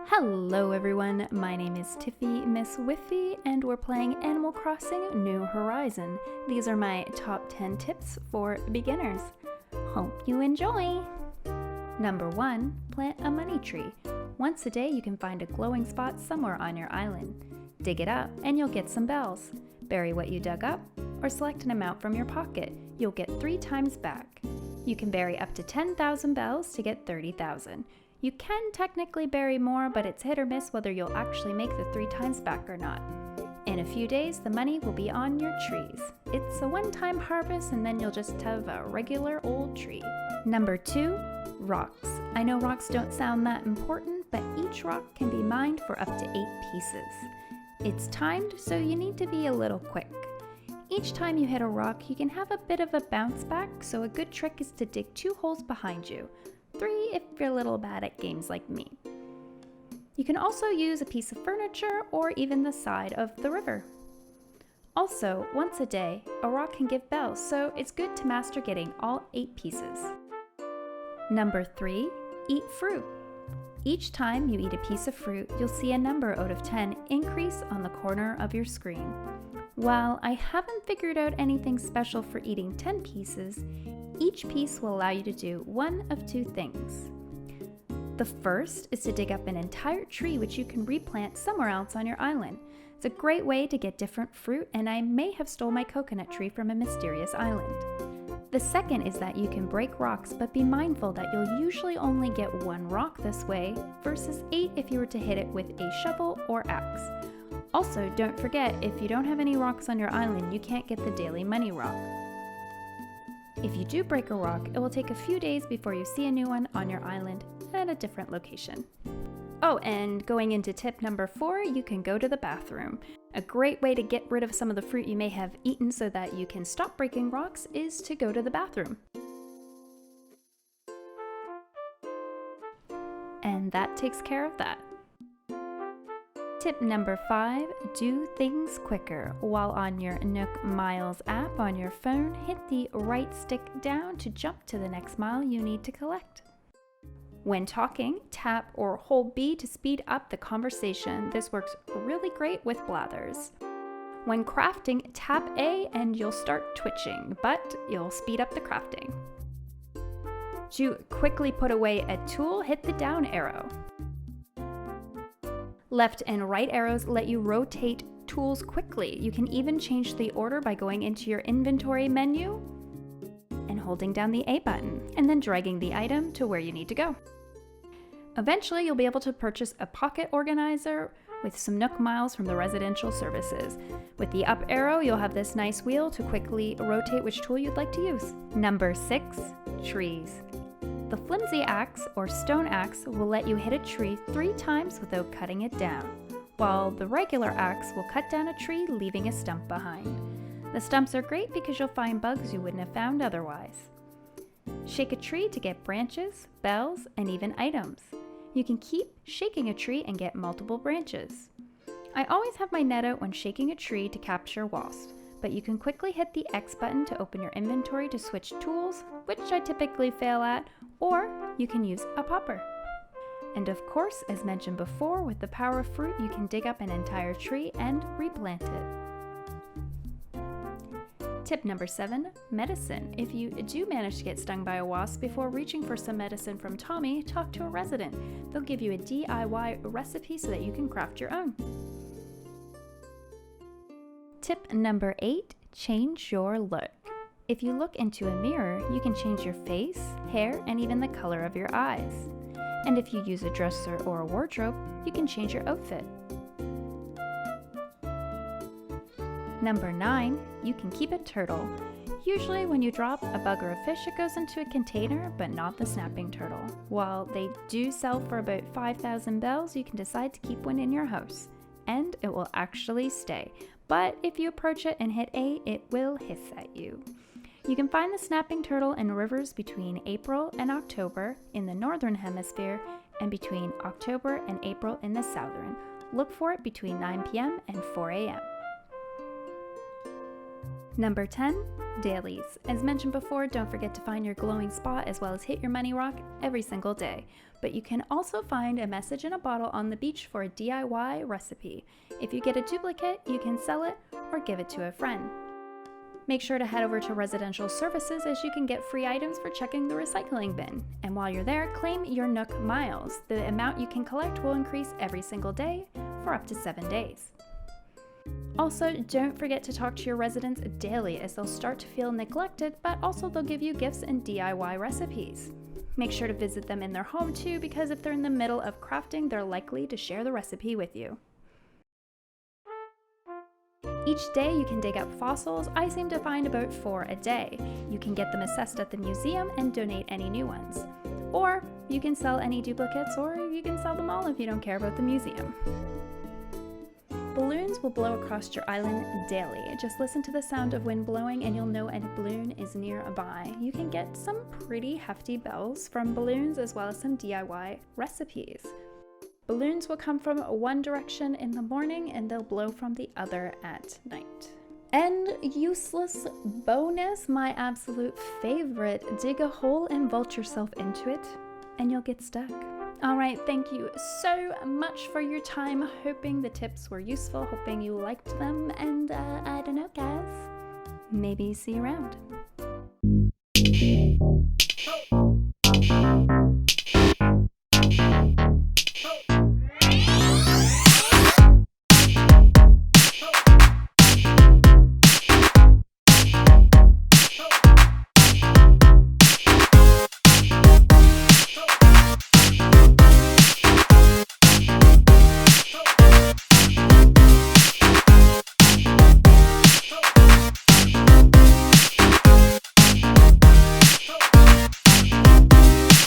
Hello everyone, my name is TiffyMissWiffy and we're playing Animal Crossing New Horizon. These are my top 10 tips for beginners. Hope you enjoy! Number 1. Plant a money tree. Once a day you can find a glowing spot somewhere on your island. Dig it up and you'll get some bells. Bury what you dug up or select an amount from your pocket. You'll get 3 times back. You can bury up to 10,000 bells to get 30,000. You can technically bury more, but it's hit or miss whether you'll actually make the 3 times back or not. In a few days, the money will be on your trees. It's a one-time harvest and then you'll just have a regular old tree. Number 2, rocks. I know rocks don't sound that important, but each rock can be mined for up to 8 pieces. It's timed, so you need to be a little quick. Each time you hit a rock, you can have a bit of a bounce back, so a good trick is to dig 2 holes behind you. 3 if you're a little bad at games like me. You can also use a piece of furniture or even the side of the river. Also, once a day, a rock can give bells, so it's good to master getting all 8 pieces. Number 3, eat fruit. Each time you eat a piece of fruit, you'll see a number out of 10 increase on the corner of your screen. While I haven't figured out anything special for eating 10 pieces, each piece will allow you to do one of 2 things. The first is to dig up an entire tree which you can replant somewhere else on your island. It's a great way to get different fruit, and I may have stole my coconut tree from a mysterious island. The second is that you can break rocks, but be mindful that you'll usually only get 1 rock this way versus 8 if you were to hit it with a shovel or axe. Also, don't forget, if you don't have any rocks on your island, you can't get the daily money rock. If you do break a rock, it will take a few days before you see a new one on your island at a different location. Oh, and going into tip number 4, you can go to the bathroom. A great way to get rid of some of the fruit you may have eaten so that you can stop breaking rocks is to go to the bathroom. And that takes care of that. Tip number 5, do things quicker. While on your Nook Miles app on your phone, hit the right stick down to jump to the next mile you need to collect. When talking, tap or hold B to speed up the conversation. This works really great with blathers. When crafting, tap A and you'll start twitching, but you'll speed up the crafting. To quickly put away a tool, hit the down arrow. Left and right arrows let you rotate tools quickly. You can even change the order by going into your inventory menu and holding down the A button, and then dragging the item to where you need to go. Eventually, you'll be able to purchase a pocket organizer with some Nook Miles from the residential services. With the up arrow, you'll have this nice wheel to quickly rotate which tool you'd like to use. Number 6, trees. The flimsy axe or stone axe will let you hit a tree 3 times without cutting it down, while the regular axe will cut down a tree, leaving a stump behind. The stumps are great because you'll find bugs you wouldn't have found otherwise. Shake a tree to get branches, bells, and even items. You can keep shaking a tree and get multiple branches. I always have my net out when shaking a tree to capture wasps, but you can quickly hit the X button to open your inventory to switch tools, which I typically fail at, or you can use a popper. And of course, as mentioned before, with the power of fruit, you can dig up an entire tree and replant it. Tip number 7, medicine. If you do manage to get stung by a wasp, before reaching for some medicine from Tommy, talk to a resident. They'll give you a DIY recipe so that you can craft your own. Tip number 8, change your look. If you look into a mirror, you can change your face, hair, and even the color of your eyes. And if you use a dresser or a wardrobe, you can change your outfit. Number 9, you can keep a turtle. Usually when you drop a bug or a fish, it goes into a container, but not the snapping turtle. While they do sell for about 5,000 bells, you can decide to keep one in your house, and it will actually stay. But if you approach it and hit A, it will hiss at you. You can find the snapping turtle in rivers between April and October in the northern hemisphere and between October and April in the southern. Look for it between 9 p.m. and 4 a.m. Number 10, dailies. As mentioned before, don't forget to find your glowing spot as well as hit your money rock every single day. but you can also find a message in a bottle on the beach for a DIY recipe. If you get a duplicate, you can sell it or give it to a friend. Make sure to head over to Residential Services as you can get free items for checking the recycling bin. And while you're there, claim your Nook miles. The amount you can collect will increase every single day for up to 7 days. Also, don't forget to talk to your residents daily as they'll start to feel neglected, but also they'll give you gifts and DIY recipes. Make sure to visit them in their home too, because if they're in the middle of crafting, they're likely to share the recipe with you. Each day you can dig up fossils. I seem to find about 4 a day. You can get them assessed at the museum and donate any new ones. Or you can sell any duplicates, or you can sell them all if you don't care about the museum. Balloons will blow across your island daily. Just listen to the sound of wind blowing and you'll know a balloon is nearby. You can get some pretty hefty bells from balloons as well as some DIY recipes. Balloons will come from one direction in the morning and they'll blow from the other at night. And useless bonus, my absolute favorite, dig a hole and vault yourself into it and you'll get stuck. All right, thank you so much for your time. Hoping the tips were useful, hoping you liked them, and I don't know, guys, maybe see you around.